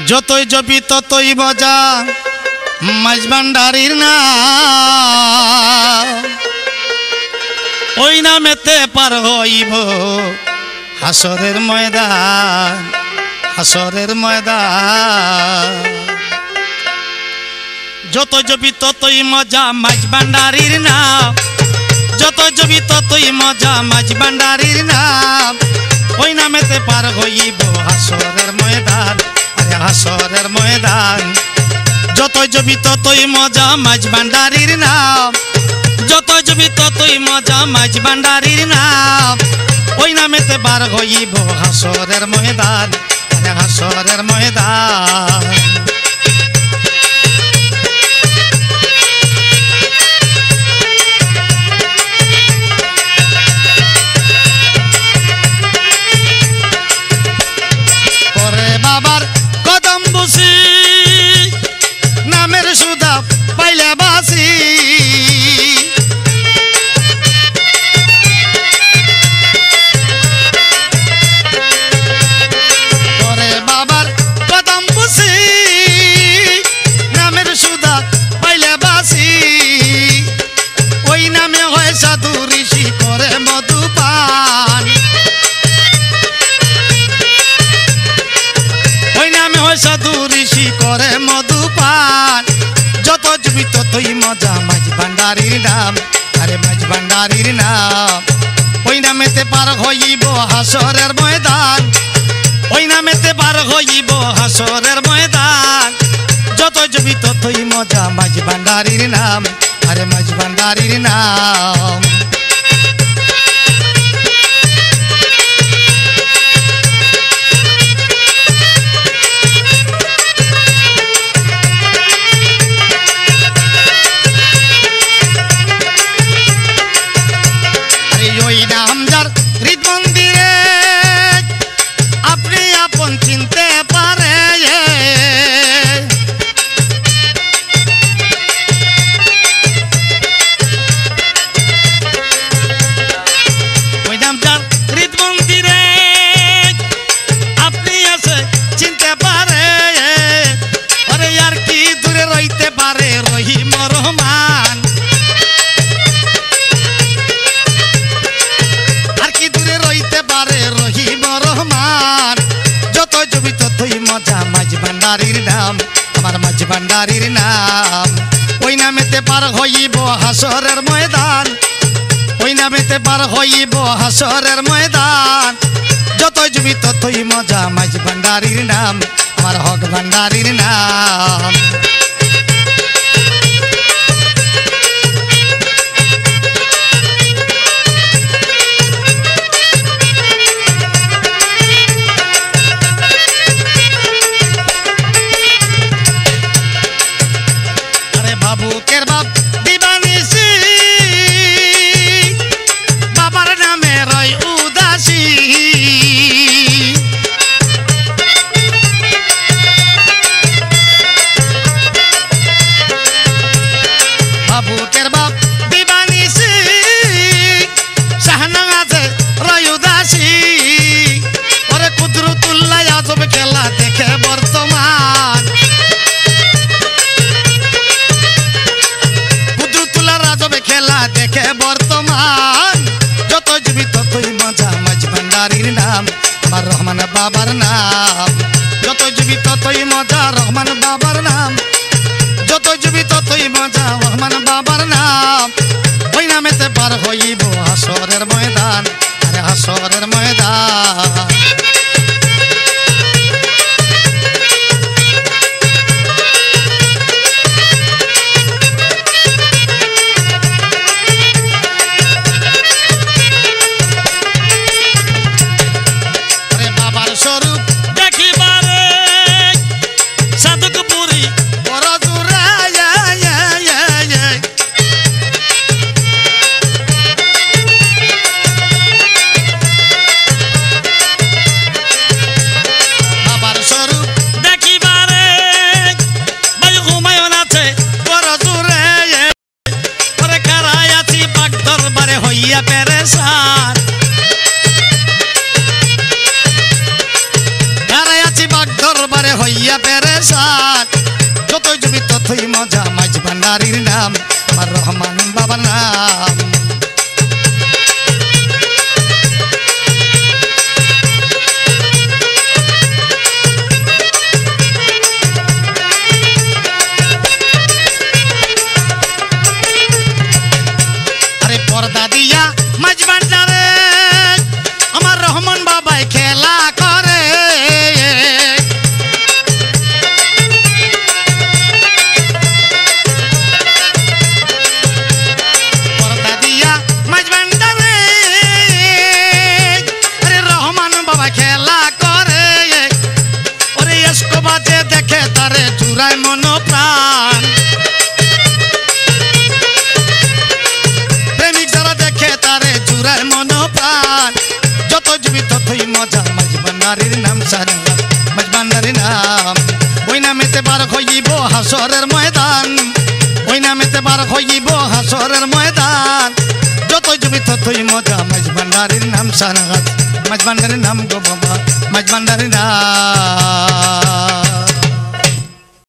যতই জপি ততই মজা মাঝ ভান্ডারীর না ওই নামেতে পার হইব হাসরের ময়দান হাসরের ময়দান যত জপি ততই মজা মাঝ ভান্ডারীর নাম যত জপি ততই মজা মাঝ ভান্ডারীর নাম ওই নামেতে পার হইব হাসরের ময়দান আরে হাসরের ময়দান যত জপি ততই মজা মাঝ ভান্ডারীর নাম যত জপি ততই মজা মাঝ ভান্ডারীর নাম ওই নামেতে পার হইব হাসরের ময়দান আরে হাসরের ময়দান বাবার কদম বসি নামের সুদা পাইলে বাসি করে বাবার কদম বসি নামের সুদা পাইলে বাসি ওই নামে হয় সাধু ঋষি করে মধুপান সাধু ঋষি করে মধুপান যত জপি ততই মজা মাঝ ভান্ডারীর নাম আরে মাঝ ভান্ডারীর নাম ওই নামেতে পার হইব হাসরের ময়দান ওই নামেতে পার হইব হাসরের ময়দান যত জপি ততই মজা মাঝ ভান্ডারীর নাম আরে মাঝ ভান্ডারীর নাম চিনতে পারে ওই নামটার হৃদ মন্দিরে আপনি আছে চিনতে পারে আরে আর কি দূরে রইতে পারে রহিম রহমান আর কি দূরে রইতে পারে রহিম রহমান যত জপি ততই মজা মাঝ ভান্ডারীর নাম আমার মাঝ ভান্ডারীর নাম ওই নামেতে পার হইব হাসরের ময়দান ওই নামেতে পার হইব হাসরের ময়দান যত জপি ততই মজা মাঝ ভান্ডারীর নাম আমার হক ভান্ডারীর নাম বুকের বাপ দিবানিসি বাবার নামে রয় উদাসী বুকের বাপ দিবানিসি শাহনাজে রয় উদাসী ওরে কুদরতুল্লাহ আজব খেলা দেখে বর্তমান খেলা দেখে বর্তমান যত জপি ততই মজা মাঝ ভান্ডারীর নাম আমার রহমান বাবার নাম যত জপি ততই মজা রহমান বাবার নাম যত জপি ততই মজা রহমান বাবার নাম ওই নামেতে পার হইব হাসরের ময়দান আরে হাসরের ময়দান স্বরূপ দেখিবারে সাধক পুরী পরজুরা রে হইয়া পেরেশান যতই জমি ততই মজা মাঝ ভান্ডারীর নাম আমার রহমান বাবার নাম। আরে পর্দা দিয়া মাঝ ভান্ডারে আমার রহমান বাবাই খেলা করে। পর্দা দিয়া মাঝ ভান্ডারে আরে রহমান বাবা খেলা করে। ওরে এসকো বাজে দেখে তারে চুরায় মন প্রাণ। প্রেমিক যারা দেখে তারে চুরায় মন প্রাণ যত জমি ততই মজা মাঝ ভান্ডারীর নাম সারা মাঝ ভান্ডারীর নাম। ওই নামেতে বার হইব হাসরের ময়দান ওই নামেতে বার হইব হাসরের ময়দান যত জমি ততই মজা মাঝ ভান্ডারীর নাম সারা মাঝ ভান্ডারীর নাম গো বাবা মাঝ ভান্ডারীর নাম।